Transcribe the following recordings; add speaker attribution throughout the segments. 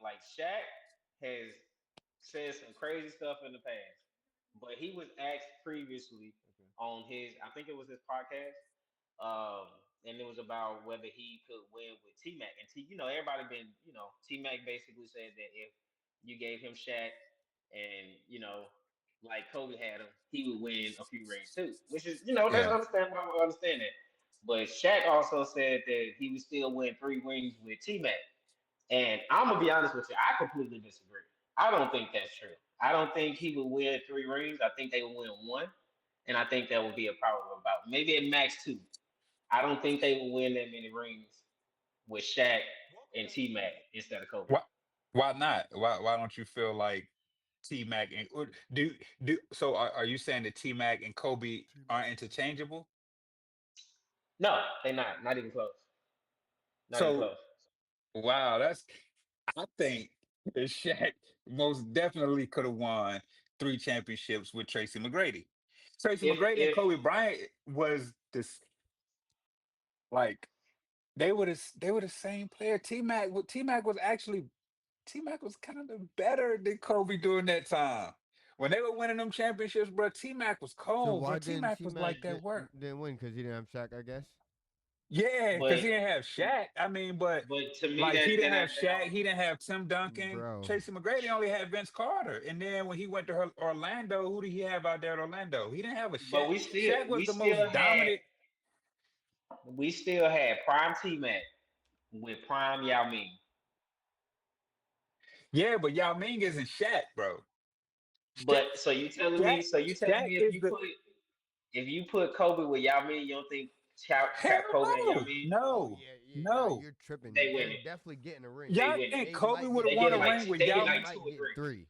Speaker 1: Like Shaq has said some crazy stuff in the past, but he was asked previously
Speaker 2: Okay.
Speaker 1: on his, I think it was his podcast, um, and it was about whether he could win with T-Mac. And everybody been, T-Mac basically said that if you gave him Shaq and like Kobe had him, he would win a few rings too. Which is, that's
Speaker 3: Yeah.
Speaker 1: understandable. I understand that. But Shaq also said that he would still win 3 rings with T-Mac. And I'm gonna be honest with you, I completely disagree. I don't think that's true. I don't think he would win 3 rings. I think they would win one, and I think that would be a probable about maybe at max two. I don't think they will win that many rings with Shaq and T Mac instead of Kobe.
Speaker 3: Why? Why not? Why don't you feel like T Mac and do so? Are you saying that T Mac and Kobe aren't interchangeable?
Speaker 1: No, they're not. Not even close. Not even
Speaker 3: So
Speaker 1: close.
Speaker 3: wow, that's I think that Shaq most definitely could have won 3 championships with Tracy McGrady. Tracy McGrady and
Speaker 1: If
Speaker 3: Kobe Bryant was this like they were the same player. T Mac was actually T Mac was kind of better than Kobe during that time. When they were winning them championships, bro, T Mac was
Speaker 2: So
Speaker 3: cold, bro.
Speaker 2: why
Speaker 3: T
Speaker 2: didn't
Speaker 3: Mac
Speaker 2: T
Speaker 3: was
Speaker 2: Mac
Speaker 3: like that work.
Speaker 2: didn't win? Because he didn't have Shaq, I guess.
Speaker 3: Yeah, because
Speaker 1: but
Speaker 3: he didn't have Shaq. I mean, but
Speaker 1: to me
Speaker 3: like he
Speaker 1: that
Speaker 3: didn't
Speaker 1: then
Speaker 3: have
Speaker 1: that
Speaker 3: Shaq,
Speaker 1: don't.
Speaker 3: he didn't have Tim Duncan.
Speaker 2: Bro,
Speaker 3: Tracy McGrady only had Vince Carter. And then when he went to Orlando, who did he have out there at Orlando? He didn't have a
Speaker 1: But
Speaker 3: Shaq. Shaq was
Speaker 1: we
Speaker 3: the
Speaker 1: still
Speaker 3: most
Speaker 1: had
Speaker 3: dominant.
Speaker 1: prime T Mac with prime Yao Ming.
Speaker 3: Yeah, but Yao Ming isn't Shaq, bro. Shaq,
Speaker 1: But
Speaker 3: Shaq,
Speaker 1: so you telling
Speaker 3: Shaq
Speaker 1: me
Speaker 3: is the
Speaker 1: if you put Kobe with Yao Ming, you don't think
Speaker 3: hell
Speaker 1: Kobe and Yao
Speaker 3: no,
Speaker 1: Ming
Speaker 2: oh
Speaker 3: no,
Speaker 2: yeah, yeah, nah,
Speaker 3: no.
Speaker 2: you're tripping.
Speaker 1: they
Speaker 2: They're
Speaker 1: winning?
Speaker 2: definitely getting a ring.
Speaker 1: They
Speaker 3: Y'all
Speaker 1: winning.
Speaker 3: think
Speaker 2: They
Speaker 3: Kobe
Speaker 2: might
Speaker 3: would
Speaker 2: get
Speaker 3: have
Speaker 1: They
Speaker 3: won
Speaker 1: getting
Speaker 3: a
Speaker 2: three.
Speaker 1: like
Speaker 3: ring with
Speaker 1: they
Speaker 2: They
Speaker 1: get
Speaker 3: Yao
Speaker 1: like
Speaker 3: Ming?
Speaker 1: two
Speaker 2: might
Speaker 1: or
Speaker 2: get
Speaker 1: three.
Speaker 2: three.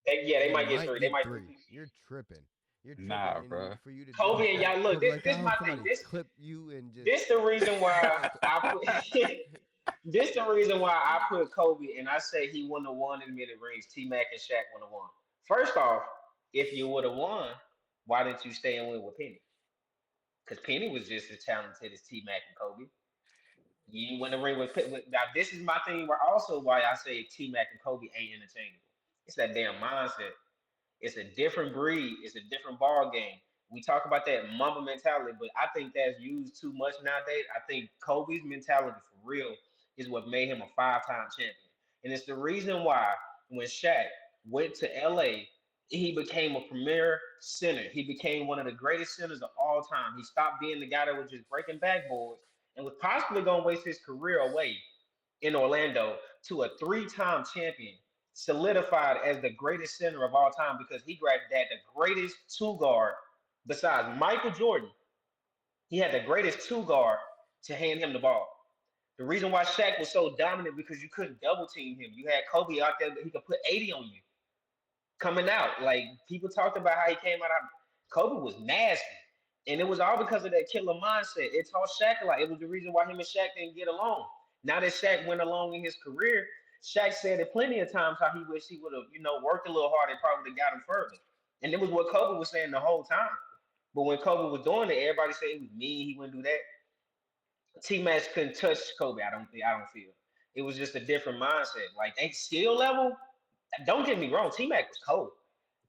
Speaker 1: They
Speaker 2: They
Speaker 1: might get
Speaker 2: might
Speaker 1: three. They
Speaker 2: get
Speaker 1: might get
Speaker 2: three.
Speaker 1: three.
Speaker 2: You're tripping. You're tripping.
Speaker 3: Nah,
Speaker 2: And
Speaker 3: bro.
Speaker 2: for you to do
Speaker 1: Kobe and
Speaker 2: that,
Speaker 1: Yao. Look,
Speaker 2: Kobe,
Speaker 1: this
Speaker 2: like
Speaker 1: this
Speaker 2: I'll have
Speaker 1: my thing.
Speaker 2: somebody clip you and just.
Speaker 1: This the reason why I put this the reason why I put Kobe and I say he wouldn't have won in many rings. T Mac and Shaq would have won. First off, if you would have won, why didn't you stay and win with Penny? Because Penny was just as talented as T Mac and Kobe. You didn't win the ring with now. This is my thing. Where also why I say T Mac and Kobe ain't interchangeable. It's that damn mindset. It's a different breed. It's a different ball game. We talk about that Mamba mentality, but I think that's used too much nowadays. I think Kobe's mentality for real is what made him a 5-time champion, and it's the reason why when Shaq went to LA, he became a premier center. He became one of the greatest centers of all time. He stopped being the guy that was just breaking backboards and was possibly going to waste his career away in Orlando to a 3-time champion, solidified as the greatest center of all time because he grabbed that the greatest two guard besides Michael Jordan. He had the greatest two guard to hand him the ball. The reason why Shaq was so dominant because you couldn't double team him. You had Kobe out there that he could put 80 on you coming out. Like people talked about how he came out. Kobe was nasty. And it was all because of that killer mindset. It taught Shaq a lot. It was the reason why him and Shaq didn't get along. Now that Shaq went along in his career, Shaq said it plenty of times how he wished he would have, worked a little harder and probably would have got him further. And it was what Kobe was saying the whole time. But when Kobe was doing it, everybody said he was mean, he wouldn't do that. T Max couldn't touch Kobe, I don't feel. It was just a different mindset. Like they skill level, don't get me wrong, T Mac was cold.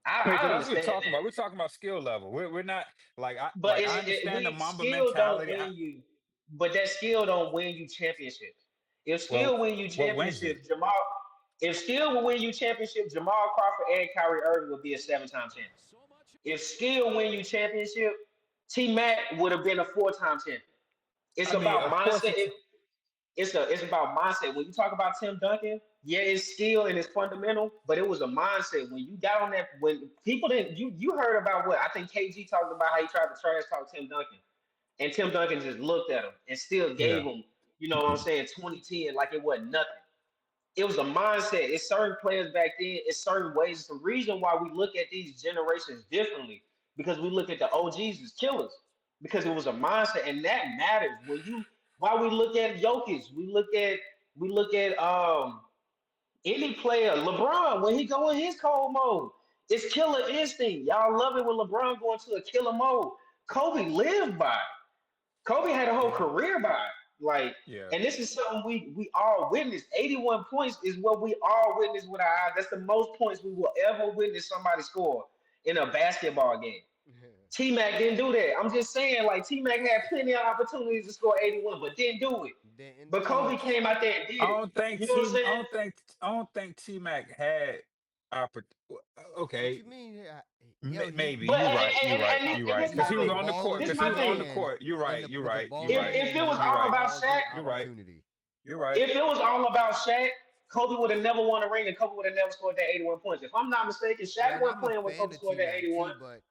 Speaker 3: Wait,
Speaker 1: I
Speaker 3: so that's what we're
Speaker 1: understand
Speaker 3: talking
Speaker 1: that.
Speaker 3: about. We're talking about skill level. We're not
Speaker 1: But
Speaker 3: I understand the Mamba
Speaker 1: skill don't
Speaker 3: mentality.
Speaker 1: win you. But that skill don't win you championships. If skill
Speaker 3: Well,
Speaker 1: win you
Speaker 3: what wins you?
Speaker 1: championships, if skill will win you championships, Jamal Crawford and Kyrie Irving would be a 7-time champion. If skill win you championship, T Mac would have been a 4-time champion. It's
Speaker 3: I mean,
Speaker 1: about
Speaker 3: of course
Speaker 1: mindset.
Speaker 3: it's
Speaker 1: It's about mindset. When you talk about Tim Duncan, yeah, it's skill and it's fundamental, but it was a mindset. When you got on that, when people didn't, you heard about what I think KG talked about how he tried to trash talk Tim Duncan, and Tim Duncan just looked at him and still gave
Speaker 3: yeah.
Speaker 1: him, you know what I'm saying, 2010 like it wasn't nothing. It was a mindset. It's certain players back then. It's certain ways. It's the reason why we look at these generations differently because we look at the OGs as killers because it was a mindset and that matters. When you why we look at Jokic, we look at any player, LeBron when he go in his cold mode. It's killer instinct. Y'all love it when LeBron go into a killer mode. Kobe lived by it. Kobe had a whole
Speaker 2: Yeah,
Speaker 1: career by it. Like,
Speaker 3: Yeah.
Speaker 1: and this is something we all witnessed. 81 points is what we all witnessed with our eyes. That's the most points we will ever witness somebody score in a basketball game. T Mac didn't do that. I'm just saying, like T Mac had plenty of opportunities to score 81, but didn't do it.
Speaker 2: Then in the
Speaker 1: But Kobe
Speaker 2: clutch.
Speaker 1: came out there and
Speaker 3: I
Speaker 1: did it.
Speaker 3: don't think
Speaker 1: You know what I'm
Speaker 3: T.
Speaker 1: saying?
Speaker 3: I don't think T Mac had oppor-
Speaker 2: What you
Speaker 3: Okay,
Speaker 2: mean? Yo,
Speaker 3: maybe
Speaker 1: But
Speaker 3: you're right. You're right.
Speaker 1: and,
Speaker 3: You're
Speaker 1: and
Speaker 3: right.
Speaker 1: this
Speaker 3: Because
Speaker 1: my
Speaker 3: he was
Speaker 2: with
Speaker 1: thing.
Speaker 2: the
Speaker 3: on the
Speaker 2: ball
Speaker 3: court.
Speaker 2: in
Speaker 1: This
Speaker 3: Because
Speaker 2: his
Speaker 3: he
Speaker 1: my
Speaker 3: was on the
Speaker 1: thing.
Speaker 2: hand,
Speaker 3: court. You're
Speaker 2: and
Speaker 3: right. You're
Speaker 2: with the
Speaker 3: right.
Speaker 2: ball
Speaker 3: You're
Speaker 2: in his
Speaker 3: right.
Speaker 1: If
Speaker 2: hand,
Speaker 1: it
Speaker 2: and
Speaker 1: was
Speaker 2: he
Speaker 3: You're
Speaker 2: had
Speaker 1: all
Speaker 3: right.
Speaker 1: about
Speaker 2: all
Speaker 1: Shaq,
Speaker 2: the
Speaker 3: You're right.
Speaker 2: opportunity.
Speaker 3: You're right.
Speaker 1: if it was all about Shaq, Kobe would have never won a ring, and Kobe would have never scored that 81 points. If I'm not mistaken,
Speaker 2: Yeah,
Speaker 1: Shaq
Speaker 2: and
Speaker 1: wasn't
Speaker 2: I'm a
Speaker 1: playing when
Speaker 2: fan
Speaker 1: Kobe
Speaker 2: of
Speaker 1: scored
Speaker 2: T
Speaker 1: that
Speaker 2: Mac
Speaker 1: 81.
Speaker 2: too, but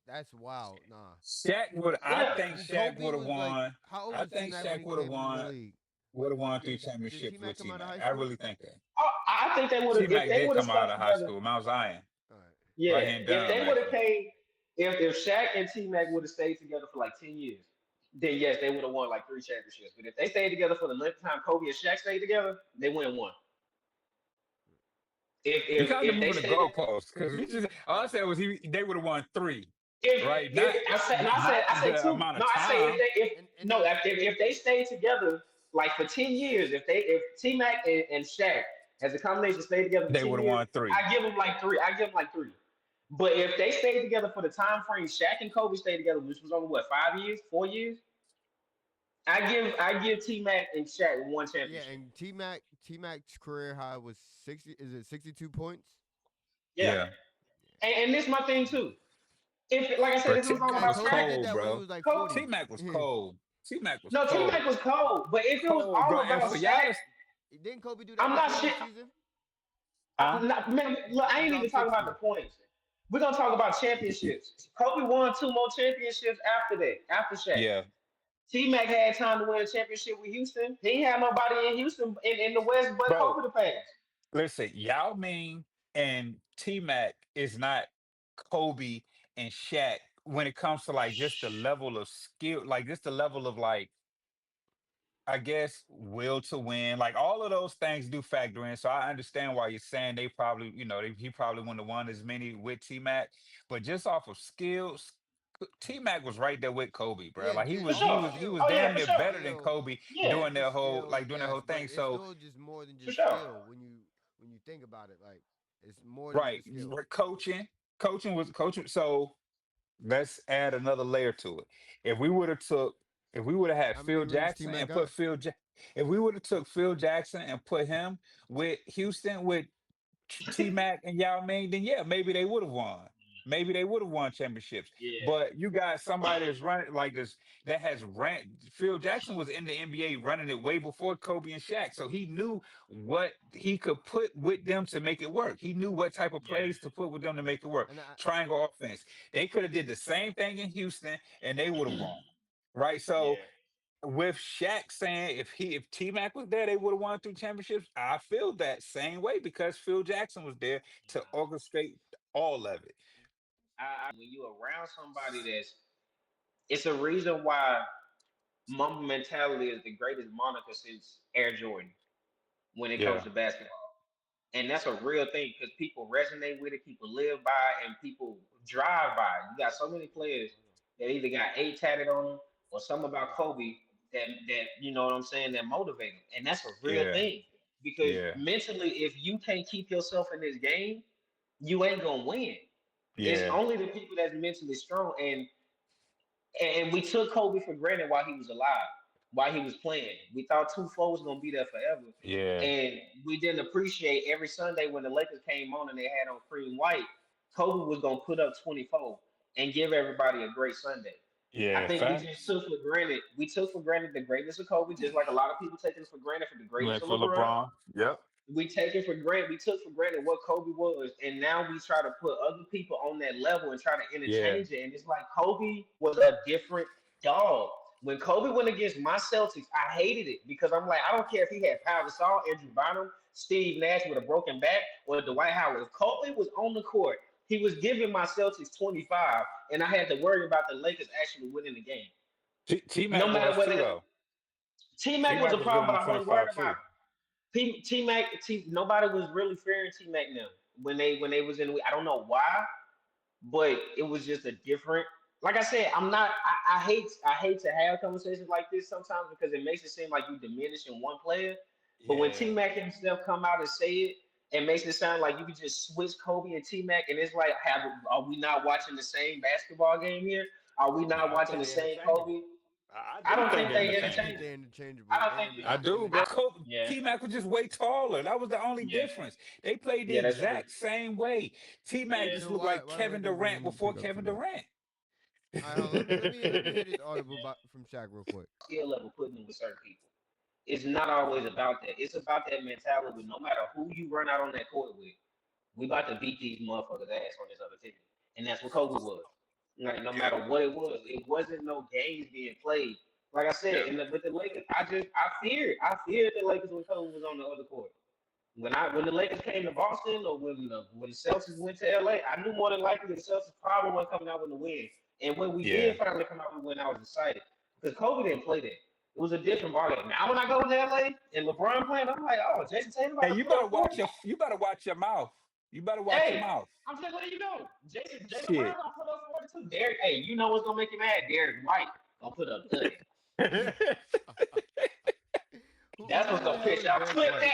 Speaker 2: that's wild. Nah,
Speaker 3: Shaq would. I
Speaker 1: Yeah.
Speaker 3: think Shaq
Speaker 2: Kobe
Speaker 3: would have
Speaker 2: was like,
Speaker 3: won.
Speaker 2: how old
Speaker 3: I
Speaker 2: was T
Speaker 3: think
Speaker 2: Mac when
Speaker 3: Shaq
Speaker 2: he
Speaker 3: would have
Speaker 2: came in the
Speaker 3: won.
Speaker 2: league?
Speaker 3: Would have won three
Speaker 2: Did T
Speaker 3: championships
Speaker 2: Mac
Speaker 3: with
Speaker 2: come
Speaker 3: T
Speaker 2: out of
Speaker 3: Mac.
Speaker 2: high
Speaker 3: I
Speaker 2: school?
Speaker 3: really think that.
Speaker 1: I think they would
Speaker 3: T
Speaker 1: have if
Speaker 3: Mac
Speaker 1: they
Speaker 3: did
Speaker 1: would have
Speaker 3: come out
Speaker 1: stuck
Speaker 3: of high
Speaker 1: together.
Speaker 3: school. Mount Zion.
Speaker 2: All right.
Speaker 1: Yeah,
Speaker 3: Right hand
Speaker 1: if
Speaker 3: down,
Speaker 1: they would have
Speaker 3: actually.
Speaker 1: came, if Shaq and T Mac would have stayed together for like 10 years, then yes, they would have won like three championships. But if they stayed together for the length of time Kobe and Shaq stayed together, they win one.
Speaker 3: You kind of
Speaker 1: If they
Speaker 3: moving the
Speaker 1: stayed,
Speaker 3: goalposts because we just all I said was they would have won three, right? Not
Speaker 1: if I said no,
Speaker 3: not
Speaker 1: I said
Speaker 3: the
Speaker 1: two.
Speaker 3: amount
Speaker 1: No,
Speaker 3: of
Speaker 1: I say if
Speaker 3: time
Speaker 1: they if
Speaker 2: And
Speaker 1: no
Speaker 2: then
Speaker 1: if they stayed together like for 10 years, if T Mac and Shaq as a combination stayed together for
Speaker 3: they would
Speaker 1: 10
Speaker 3: have
Speaker 1: years,
Speaker 3: won three.
Speaker 1: I give them like three. I give them like three. But if they stayed together for the time frame Shaq and Kobe stayed together, which was only what 5 years, 4 years, I give T Mac and Shaq one
Speaker 2: yeah,
Speaker 1: championship.
Speaker 2: and T Mac's career high was 60. Is it 62 points?
Speaker 1: Yeah,
Speaker 3: Yeah,
Speaker 1: and this my thing too. If like I said,
Speaker 3: bro.
Speaker 1: if it
Speaker 3: T
Speaker 1: was all
Speaker 3: Mac
Speaker 2: And
Speaker 1: about
Speaker 3: was
Speaker 2: Kobe
Speaker 1: Shaq,
Speaker 2: did
Speaker 3: cold,
Speaker 2: that when he
Speaker 3: bro.
Speaker 2: was like
Speaker 1: Kobe.
Speaker 2: 40.
Speaker 3: T Mac was
Speaker 2: Yeah.
Speaker 3: cold. T Mac was
Speaker 1: No, T Mac
Speaker 3: cold,
Speaker 1: was cold. But if it was
Speaker 3: cold, bro.
Speaker 1: all
Speaker 3: And
Speaker 1: about
Speaker 3: for
Speaker 1: Shaq,
Speaker 3: y'all to,
Speaker 2: Didn't Kobe do that
Speaker 1: I'm not
Speaker 2: before
Speaker 1: shit.
Speaker 2: this season?
Speaker 3: huh?
Speaker 1: I'm not, man, look, I
Speaker 2: He
Speaker 1: ain't even
Speaker 2: dropped
Speaker 1: talking about
Speaker 2: 60.
Speaker 1: the points. We're gonna talk about championships. Kobe won two more championships after that, after Shaq.
Speaker 3: Yeah,
Speaker 1: T Mac had time to win a championship with Houston. He ain't had nobody in Houston in the West but
Speaker 3: bro.
Speaker 1: Kobe to pass.
Speaker 3: Listen, Yao Ming and T Mac is not Kobe and Shaq when it comes to like just the level of skill, like just the level of like I guess will to win, like all of those things do factor in. So I understand why you're saying they probably, he probably wouldn't have won as many with T Mac, but just off of skills, T Mac was right there with Kobe, bro.
Speaker 2: Yeah,
Speaker 3: Like he
Speaker 1: For
Speaker 3: was, he
Speaker 1: sure.
Speaker 2: also
Speaker 3: was, he
Speaker 2: skill.
Speaker 3: was
Speaker 1: Oh yeah,
Speaker 3: damn
Speaker 1: for
Speaker 3: near
Speaker 1: sure.
Speaker 3: better than
Speaker 2: Skill.
Speaker 3: Kobe
Speaker 1: Yeah,
Speaker 3: doing
Speaker 2: The
Speaker 3: their whole,
Speaker 2: skill,
Speaker 3: like doing their
Speaker 2: yes,
Speaker 3: whole
Speaker 2: but
Speaker 3: thing.
Speaker 2: it's
Speaker 3: So
Speaker 2: still just more than
Speaker 1: for
Speaker 2: just
Speaker 1: sure.
Speaker 2: skill when you think about it. Like it's more than
Speaker 3: right,
Speaker 2: just skill.
Speaker 3: coaching was coaching. So let's add another layer to it. If we would have took, if we would have had
Speaker 2: How many
Speaker 3: Phil
Speaker 2: rings T
Speaker 3: Jackson
Speaker 2: Mac
Speaker 3: and
Speaker 2: got?
Speaker 3: put if we would have took Phil Jackson and put him with Houston with T Mac and Yao Ming, then yeah, maybe they would have won. Maybe they would have won championships.
Speaker 1: Yeah.
Speaker 3: But you got somebody that's running like this that has ran. Phil Jackson was in the NBA running it way before Kobe and Shaq, so he knew what he could put with them to make it work. He knew what type of
Speaker 1: Yeah.
Speaker 3: plays to put with them to make it work.
Speaker 2: And I,
Speaker 3: Triangle offense. They could have did the same thing in Houston, and they would have won. Right. So
Speaker 1: Yeah.
Speaker 3: with Shaq saying if T Mac was there, they would have won three championships. I feel that same way because Phil Jackson was there to orchestrate all of it.
Speaker 1: When you around somebody it's a reason why Mamba mentality is the greatest moniker since Air Jordan when it comes
Speaker 3: Yeah,
Speaker 1: to basketball. And that's a real thing because people resonate with it, people live by it, and people drive by it. You got so many players that either got eight tatted on them or something about Kobe that you know what I'm saying that motivate them, and that's a real
Speaker 3: yeah,
Speaker 1: thing because
Speaker 3: yeah,
Speaker 1: mentally, if you can't keep yourself in this game, you ain't gonna win. It's
Speaker 3: yeah,
Speaker 1: only the people that's mentally strong, and we took Kobe for granted while he was alive, while he was playing. We thought 2 4 was gonna be there forever,
Speaker 3: yeah,
Speaker 1: and we didn't appreciate every Sunday when the Lakers came on and they had on cream white. Kobe was gonna put up 24 and give everybody a great Sunday. I
Speaker 3: yeah.
Speaker 1: think we just
Speaker 3: Facts.
Speaker 1: took for granted. We took for granted the greatness of Kobe, just like a lot of people taking for granted for the greatness
Speaker 3: Went
Speaker 1: of
Speaker 3: for
Speaker 1: LeBron.
Speaker 3: LeBron. Yep.
Speaker 1: We took for granted what Kobe was, and now we try to put other people on that level and try to
Speaker 3: Yeah,
Speaker 1: interchange it. And it's like Kobe was a different dog. When Kobe went against my Celtics, I hated it because I'm like, I don't care if he had Pau Gasol, Andrew Bynum, Steve Nash with a broken back, or Dwight Howard. If Kobe was on the court, he was giving my Celtics 25, and I had to worry about the Lakers actually winning the game.
Speaker 3: T
Speaker 1: No
Speaker 3: Mac
Speaker 1: matter
Speaker 3: was too
Speaker 1: whether
Speaker 3: though.
Speaker 1: T
Speaker 3: T
Speaker 1: Mac was a
Speaker 3: Mac was
Speaker 1: problem,
Speaker 3: giving
Speaker 1: but
Speaker 3: him
Speaker 1: I wasn't worried
Speaker 3: 25
Speaker 1: about
Speaker 3: too.
Speaker 1: T Mac. Nobody was really fearing T Mac now when they was in. I don't know why, but it was just a different. like I said, I'm not. I hate to have conversations like this sometimes because it makes it seem like you diminishing one player. But when T
Speaker 3: Yeah.
Speaker 1: Mac himself come out and say it, it makes it sound like you could just switch Kobe and T Mac, and it's like, are we not watching the same basketball game here? Are we
Speaker 3: No,
Speaker 1: not
Speaker 3: I
Speaker 1: watching
Speaker 3: think
Speaker 1: the
Speaker 3: they're
Speaker 1: same
Speaker 3: interchangeable.
Speaker 1: Kobe?
Speaker 3: I
Speaker 1: I
Speaker 3: do
Speaker 1: don't
Speaker 3: think
Speaker 1: think
Speaker 3: they're
Speaker 1: they
Speaker 2: I think
Speaker 3: interchangeable.
Speaker 2: they're
Speaker 1: interchangeable. I
Speaker 2: interchangeable.
Speaker 1: don't
Speaker 2: They
Speaker 1: think.
Speaker 3: I
Speaker 2: undefeated
Speaker 3: do,
Speaker 2: in
Speaker 3: bro.
Speaker 1: I,
Speaker 2: both.
Speaker 3: Kobe,
Speaker 1: yeah,
Speaker 3: T Mac was just way taller. That was the only
Speaker 1: yeah,
Speaker 3: difference. They played the
Speaker 1: yeah. That's true.
Speaker 3: exact same way. T Mac
Speaker 1: Yeah.
Speaker 3: just
Speaker 2: So
Speaker 3: looked
Speaker 2: why
Speaker 3: like
Speaker 2: why
Speaker 3: Kevin
Speaker 2: don't we
Speaker 3: Durant
Speaker 2: want to
Speaker 3: before
Speaker 2: pick up
Speaker 3: Kevin
Speaker 2: T-Mac?
Speaker 3: Durant.
Speaker 2: All right, hold on. Let me hear this audible from Shaq real quick.
Speaker 1: Skill level putting them with certain people. It's not always about that. It's about that mentality. With no matter who you run out on that court with, we about to beat these motherfuckers ass on this other team, and that's what Kobe was. Like no
Speaker 3: Yeah.
Speaker 1: matter what it wasn't no games being played. Like I said,
Speaker 3: Yeah.
Speaker 1: with the Lakers, I feared the Lakers when Kobe was on the other court. When the Lakers came to Boston or when the Celtics went to LA, I knew more than likely the Celtics probably weren't coming out with a win. And when we
Speaker 3: Yeah.
Speaker 1: did finally come out with a win, I was excited because Kobe didn't play that. It was a different ballgame. Now when I go to LA and LeBron playing, I'm like, oh, Jason Tatum
Speaker 3: Hey,
Speaker 1: about to put up 40.
Speaker 3: you better watch your mouth. You better watch your
Speaker 1: Hey,
Speaker 3: mouth.
Speaker 1: I'm just letting you know. Jalen Brown
Speaker 3: Shit.
Speaker 1: gonna put up 42. Derek, hey, you know what's gonna make him mad? Derek White gonna put up 30. That's what's
Speaker 2: Who the
Speaker 1: gonna
Speaker 2: hell
Speaker 1: pitch
Speaker 2: is
Speaker 1: out.
Speaker 2: Derek
Speaker 1: Clip
Speaker 2: White?
Speaker 1: that.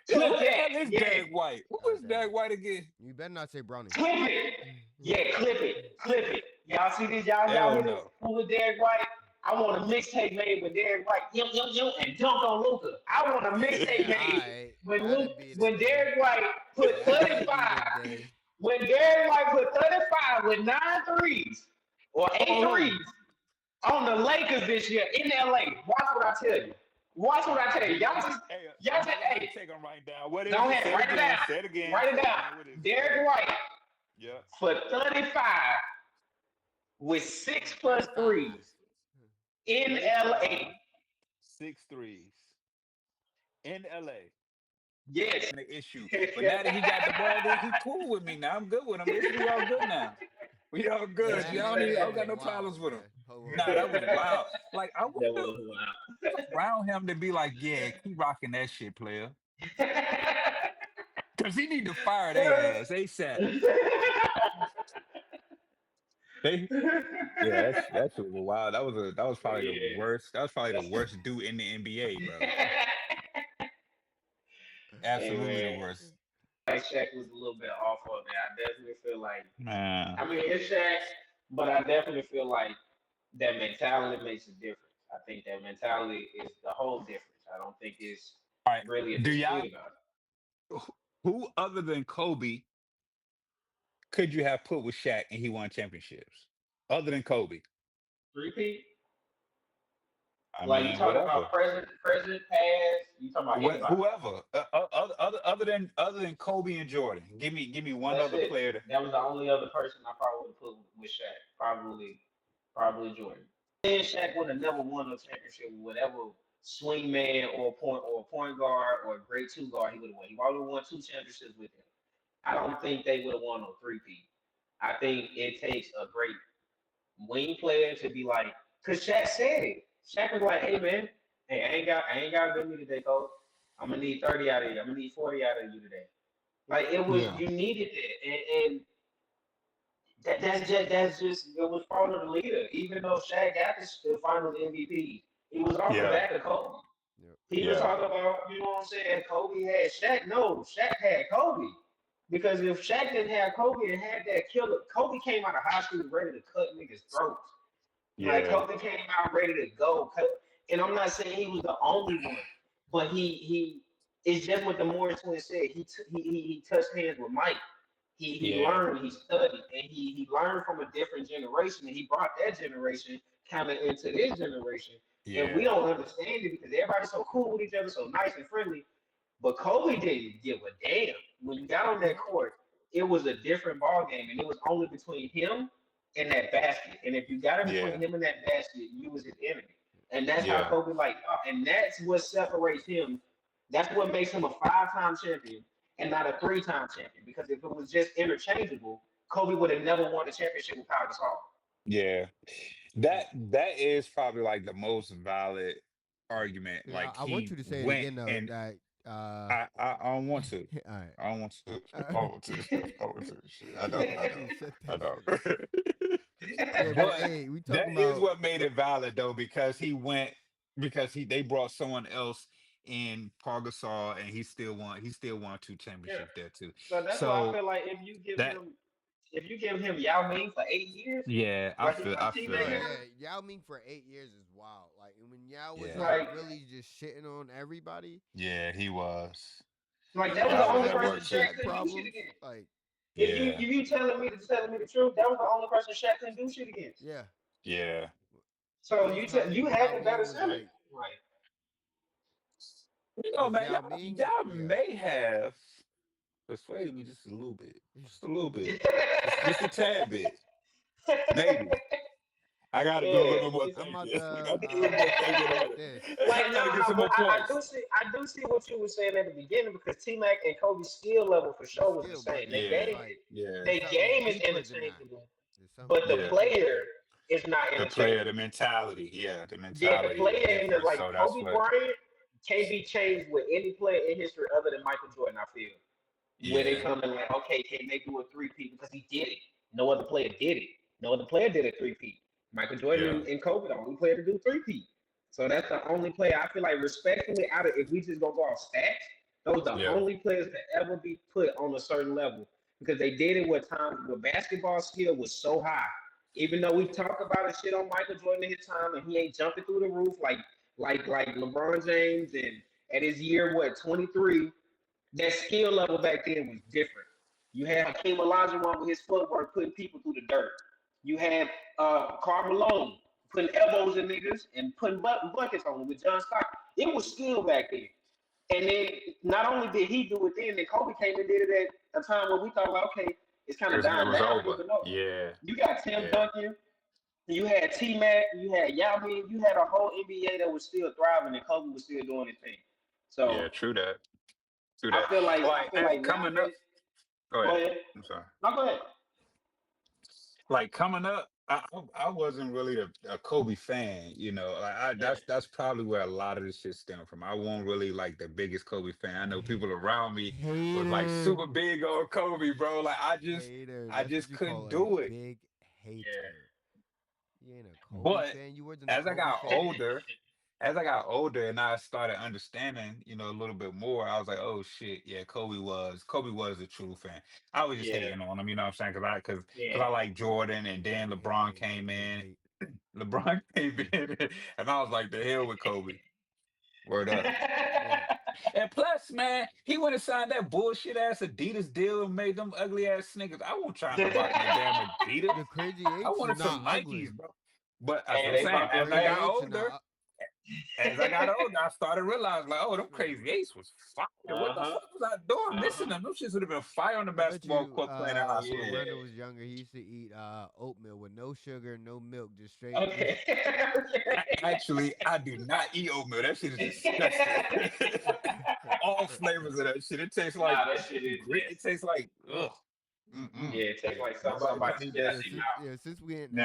Speaker 3: Yeah,
Speaker 1: Clip
Speaker 3: who the
Speaker 1: that.
Speaker 3: hell is
Speaker 1: Yeah.
Speaker 3: Derek White? Who is
Speaker 2: Okay,
Speaker 3: Derek White again?
Speaker 2: you better not say Brownie.
Speaker 1: Clip it. Yeah, clip it. Clip it. Y'all see this? Y'all
Speaker 3: Hell
Speaker 1: hear this?
Speaker 3: no.
Speaker 1: Who with Derek White? I want a mixtape made with Derek White. And dunk on Luca. I want a mixtape
Speaker 2: Yeah,
Speaker 1: made
Speaker 2: alright.
Speaker 1: when
Speaker 2: That'd be the
Speaker 1: when
Speaker 2: day.
Speaker 1: Derek White put
Speaker 2: That'd be the
Speaker 1: 35.
Speaker 2: day.
Speaker 1: When Derek White put 35 with 9 threes or eight
Speaker 3: On who?
Speaker 1: threes on the Lakers this year in LA. Watch what I tell you. Watch what I tell you. Y'all just,
Speaker 3: Another hot
Speaker 1: hey,
Speaker 3: take I'm writing down. What is
Speaker 1: go
Speaker 3: it?
Speaker 1: ahead,
Speaker 3: Say it
Speaker 1: write it
Speaker 3: again.
Speaker 1: down.
Speaker 3: Say it again.
Speaker 1: Write it
Speaker 3: Say it
Speaker 1: down.
Speaker 3: again. What is it?
Speaker 1: Derek White
Speaker 3: Yeah.
Speaker 1: for 35 with six plus
Speaker 2: 35.
Speaker 1: threes in
Speaker 3: 35,
Speaker 1: LA.
Speaker 3: 6 threes in LA.
Speaker 1: Yes.
Speaker 3: The issue. But now that he got the ball there, he cool with me now. I'm good with him. We all good now. We all
Speaker 2: Yeah,
Speaker 3: good.
Speaker 2: that
Speaker 3: I
Speaker 2: that
Speaker 3: don't
Speaker 2: man
Speaker 3: got
Speaker 2: was
Speaker 3: no
Speaker 2: wild,
Speaker 3: problems with him.
Speaker 2: man. Hold
Speaker 3: Nah,
Speaker 2: on.
Speaker 3: that was wild. Like I
Speaker 1: That
Speaker 3: wonder
Speaker 1: was
Speaker 3: around him to be like, yeah, keep rocking that shit, player. Cause he need to fire their ass ASAP. They yeah, that's wow. That was probably the worst dude in the NBA, bro.
Speaker 1: Yeah. Hey
Speaker 3: Absolutely the
Speaker 1: man,
Speaker 3: worst.
Speaker 1: like Shaq was a little bit off on that. I definitely feel like
Speaker 3: Man.
Speaker 1: I mean it's Shaq, but I definitely feel like that mentality makes a difference. I think that mentality is the whole difference. I don't think it's
Speaker 3: All right.
Speaker 1: really a
Speaker 3: Do y'all
Speaker 1: dispute about it.
Speaker 3: who other than Kobe could you have put with Shaq and he won championships? Other than Kobe.
Speaker 1: Repeat.
Speaker 3: I
Speaker 1: Like you
Speaker 3: mean,
Speaker 1: talking
Speaker 3: whatever.
Speaker 1: about present, past. You talking about anybody.
Speaker 3: Whoever. Other than Kobe and Jordan. Give me one
Speaker 1: That's
Speaker 3: other
Speaker 1: it.
Speaker 3: player to,
Speaker 1: That was the only other person I probably would have put with Shaq. Probably Jordan. And Shaq would have never won a championship with whatever swing man or point guard or great two guard he would have won. He probably won two championships with him. I don't think they would have won on three-peat. I think it takes a great wing player to be like, cause Shaq said it. Shaq was like, "Hey man, hey, I ain't got to go me today, coach. I'm gonna need 30 out of you. I'm gonna need 40 out of you today." Like it was,
Speaker 3: yeah.
Speaker 1: you needed it, and that's just it was part of the leader. Even though Shaq got the Finals MVP, it was off the
Speaker 3: Yeah.
Speaker 1: back of Kobe.
Speaker 2: Yep.
Speaker 1: People
Speaker 3: Yeah.
Speaker 1: talk about, you know what I'm saying? Kobe had Shaq. No, Shaq had Kobe. Because if Shaq didn't have Kobe and had that killer, Kobe came out of high school ready to cut niggas' throats. Like
Speaker 3: Yeah.
Speaker 1: Kobe came out ready to go. And I'm not saying he was the only one, but he it's just what the Morris twins said. He touched hands with Mike. He
Speaker 3: Yeah.
Speaker 1: learned, he studied, and he learned from a different generation, and he brought that generation kind of into this generation. And we
Speaker 3: Yeah.
Speaker 1: don't understand it because everybody's so cool with each other, so nice and friendly. But Kobe didn't give a damn. When you got on that court, it was a different ball game, and it was only between him and that basket. And if you got it between
Speaker 3: Yeah.
Speaker 1: him and that basket, you was his enemy. And that's how
Speaker 3: Yeah.
Speaker 1: Kobe and that's what separates him. That's what makes him a five-time champion and not a three-time champion. Because if it was just interchangeable, Kobe would have never won the championship with Pau Gasol.
Speaker 3: Yeah. That is probably like the most valid argument.
Speaker 2: Yeah,
Speaker 3: Like
Speaker 2: I want you
Speaker 3: he
Speaker 2: to say it
Speaker 3: went
Speaker 2: again though.
Speaker 3: and
Speaker 2: That
Speaker 3: I don't want to.
Speaker 2: all right.
Speaker 3: I don't want to. I don't want to. I don't want to. Shit. I know. I know.
Speaker 2: You said
Speaker 3: I
Speaker 2: that
Speaker 3: know.
Speaker 2: shit. Yeah, but
Speaker 3: But
Speaker 2: hey, we
Speaker 3: that
Speaker 2: talking
Speaker 3: is
Speaker 2: about
Speaker 3: what made it valid though, because he went because he they brought someone else in Paul Gasol, and he still won two
Speaker 1: Yeah.
Speaker 3: championships there too.
Speaker 1: So that's why I
Speaker 3: So
Speaker 1: feel like if you give
Speaker 3: that
Speaker 1: him if you give him Yao Ming for 8 years,
Speaker 3: yeah, I
Speaker 1: like
Speaker 3: feel
Speaker 1: like
Speaker 3: I
Speaker 1: T
Speaker 3: feel
Speaker 1: Mac
Speaker 2: no,
Speaker 3: that.
Speaker 1: has,
Speaker 2: yeah, Yao Ming for 8 years is wild. Like when Yao was
Speaker 3: Yeah.
Speaker 2: like
Speaker 1: like
Speaker 2: really just shitting on everybody,
Speaker 3: Yeah, he was.
Speaker 2: and
Speaker 1: that was the
Speaker 3: That
Speaker 2: after
Speaker 3: was
Speaker 1: only
Speaker 2: that
Speaker 3: that
Speaker 2: with
Speaker 1: person
Speaker 2: the
Speaker 3: work
Speaker 1: Shaq
Speaker 3: too.
Speaker 2: back
Speaker 1: couldn't do shit
Speaker 2: problems,
Speaker 1: against.
Speaker 2: like
Speaker 3: Yeah.
Speaker 1: If you telling me the truth, that was the only person Shaq couldn't do shit against.
Speaker 2: yeah,
Speaker 3: Yeah.
Speaker 1: So
Speaker 2: it was
Speaker 1: you
Speaker 2: times
Speaker 1: had
Speaker 2: Yao
Speaker 1: the better
Speaker 2: Ming was
Speaker 1: center.
Speaker 2: like,
Speaker 1: Like
Speaker 2: with
Speaker 3: Man,
Speaker 2: Yao
Speaker 3: y'all,
Speaker 2: Ming,
Speaker 3: y'all
Speaker 2: yeah,
Speaker 3: may have persuaded me just a little bit. Just a little bit. Just a tad bit. Maybe. I gotta do a little
Speaker 1: yeah.
Speaker 3: bit more
Speaker 2: I'm about
Speaker 3: thinking.
Speaker 2: to
Speaker 3: I gotta do a little more
Speaker 2: put
Speaker 3: thinking
Speaker 2: it
Speaker 3: on
Speaker 2: like
Speaker 3: it.
Speaker 2: this.
Speaker 1: Like
Speaker 3: I gotta get
Speaker 1: nah,
Speaker 3: some
Speaker 1: but
Speaker 3: more points.
Speaker 1: I do see what you were saying at the beginning because T Mac and Kobe's skill level for
Speaker 2: The
Speaker 1: sure was the
Speaker 2: skill,
Speaker 1: same.
Speaker 2: but
Speaker 1: Their
Speaker 2: it's
Speaker 3: Yeah.
Speaker 1: game
Speaker 2: like
Speaker 3: Yeah.
Speaker 2: it's
Speaker 1: their
Speaker 2: something
Speaker 1: game is
Speaker 2: deeper than that.
Speaker 1: interchangeable,
Speaker 2: There's something
Speaker 1: but the
Speaker 3: Yeah.
Speaker 2: deeper than
Speaker 1: player
Speaker 2: that.
Speaker 1: is not
Speaker 3: The player, the
Speaker 1: interchangeable.
Speaker 3: mentality. Yeah, the
Speaker 1: Yeah, the
Speaker 3: mentality is
Speaker 1: player in the
Speaker 3: different.
Speaker 1: like
Speaker 3: So that's
Speaker 1: Kobe
Speaker 3: what.
Speaker 1: Bryant can't be changed with any player in history other than Michael Jordan. I feel when it
Speaker 3: Yeah.
Speaker 1: comes to like, okay, can they do a three-peat because he did it? No other player did it. No other player did a three-peat. Michael Jordan
Speaker 3: Yeah.
Speaker 1: and Kobe, the only player to do three-peat. So that's the only player I feel like respectfully out of if we just gonna go off stats, those are the
Speaker 3: Yeah.
Speaker 1: only players to ever be put on a certain level because they did it with times where basketball skill was so high. Even though we talk about and shit on Michael Jordan in his time and he ain't jumping through the roof like LeBron James and at his year 23, that skill level back then was different. You had Hakeem Olajuwon with his footwork putting people through the dirt. You had Karl Malone putting elbows in niggas and putting buckets on them with John Stockton. It was skill back then. And then not only did he do it then Kobe came and did it at a time where we thought, well, okay, it's kind of
Speaker 3: It
Speaker 1: dying
Speaker 3: was
Speaker 1: down here,
Speaker 3: over.
Speaker 1: but no.
Speaker 3: Yeah.
Speaker 1: You got Tim
Speaker 3: Yeah.
Speaker 1: Duncan, you had Tmac, you had Yao Ming, you had a whole NBA that was still thriving and Kobe was still doing his thing.
Speaker 3: Yeah.
Speaker 1: So
Speaker 3: True that. True
Speaker 1: I
Speaker 3: that.
Speaker 1: feel like I
Speaker 3: Like,
Speaker 1: feel
Speaker 3: and
Speaker 1: like
Speaker 3: coming up.
Speaker 1: nowadays.
Speaker 3: Go
Speaker 1: Go
Speaker 3: ahead.
Speaker 1: ahead.
Speaker 3: I'm sorry.
Speaker 1: No, go ahead.
Speaker 3: Like coming up, I wasn't really a Kobe fan, Like
Speaker 1: Yeah.
Speaker 3: that's probably where a lot of this shit stemmed from. I wasn't really like the biggest Kobe fan. I know people around me was like
Speaker 2: Hater,
Speaker 3: super big on Kobe, bro. Like
Speaker 2: hater.
Speaker 3: I
Speaker 2: That's what
Speaker 3: just
Speaker 2: you
Speaker 3: couldn't
Speaker 2: call a
Speaker 3: do it.
Speaker 2: big
Speaker 1: Yeah.
Speaker 2: hater. You ain't a Kobe
Speaker 3: But
Speaker 2: fan. You wasn't a
Speaker 3: as I
Speaker 2: Kobe
Speaker 3: got
Speaker 2: fan.
Speaker 3: older, and I started understanding, a little bit more, I was like, oh shit, yeah, Kobe was a true fan. I was just
Speaker 1: Yeah.
Speaker 3: hating on him, you know what I'm saying? Cause I
Speaker 1: Yeah.
Speaker 3: like Jordan, and then
Speaker 2: Hate,
Speaker 3: LeBron
Speaker 2: hate, hate,
Speaker 3: came
Speaker 2: hate,
Speaker 3: in.
Speaker 2: hate.
Speaker 3: LeBron came in, and I was like, the hell with Kobe. Word up.
Speaker 2: Yeah.
Speaker 3: And plus, man, he went and signed that bullshit ass Adidas deal and made them ugly ass sneakers. I wasn't trying to rock no damn Adidas.
Speaker 2: The Crazy
Speaker 3: I
Speaker 2: Eights is
Speaker 3: wanted some
Speaker 2: not
Speaker 3: Nikes,
Speaker 2: ugly.
Speaker 3: bro. But that's
Speaker 1: Hey,
Speaker 3: what I'm
Speaker 1: they
Speaker 3: saying.
Speaker 1: brought
Speaker 2: The
Speaker 1: that
Speaker 3: As I
Speaker 2: Crazy
Speaker 3: got
Speaker 1: back.
Speaker 2: Eights are not.
Speaker 3: older, I started realizing, like, oh, them
Speaker 2: Yeah.
Speaker 3: crazy eights was fire. What the
Speaker 1: Uh-huh.
Speaker 3: fuck was I doing missing
Speaker 1: Uh-huh.
Speaker 3: them? Them shits would have been fire on the
Speaker 2: I bet
Speaker 3: basketball
Speaker 2: you
Speaker 3: court playing in high
Speaker 2: when
Speaker 3: school.
Speaker 1: Yeah.
Speaker 2: Randall was younger, he used to eat oatmeal with no sugar, no milk, just straight. Just
Speaker 1: Okay.
Speaker 3: Actually, I do not eat oatmeal. That shit is disgusting. All flavors of that shit. It tastes like
Speaker 1: Nah, that shit is
Speaker 3: grit. It
Speaker 1: nasty.
Speaker 3: tastes like ugh. Mm-mm.
Speaker 1: Yeah, it tastes
Speaker 2: yeah.
Speaker 1: like
Speaker 3: Nobody
Speaker 1: somebody
Speaker 3: don't eat
Speaker 1: spit
Speaker 3: that
Speaker 1: out
Speaker 2: Yeah,
Speaker 1: their
Speaker 3: shit.
Speaker 2: since
Speaker 1: mouth.
Speaker 2: yeah, since we in
Speaker 3: Now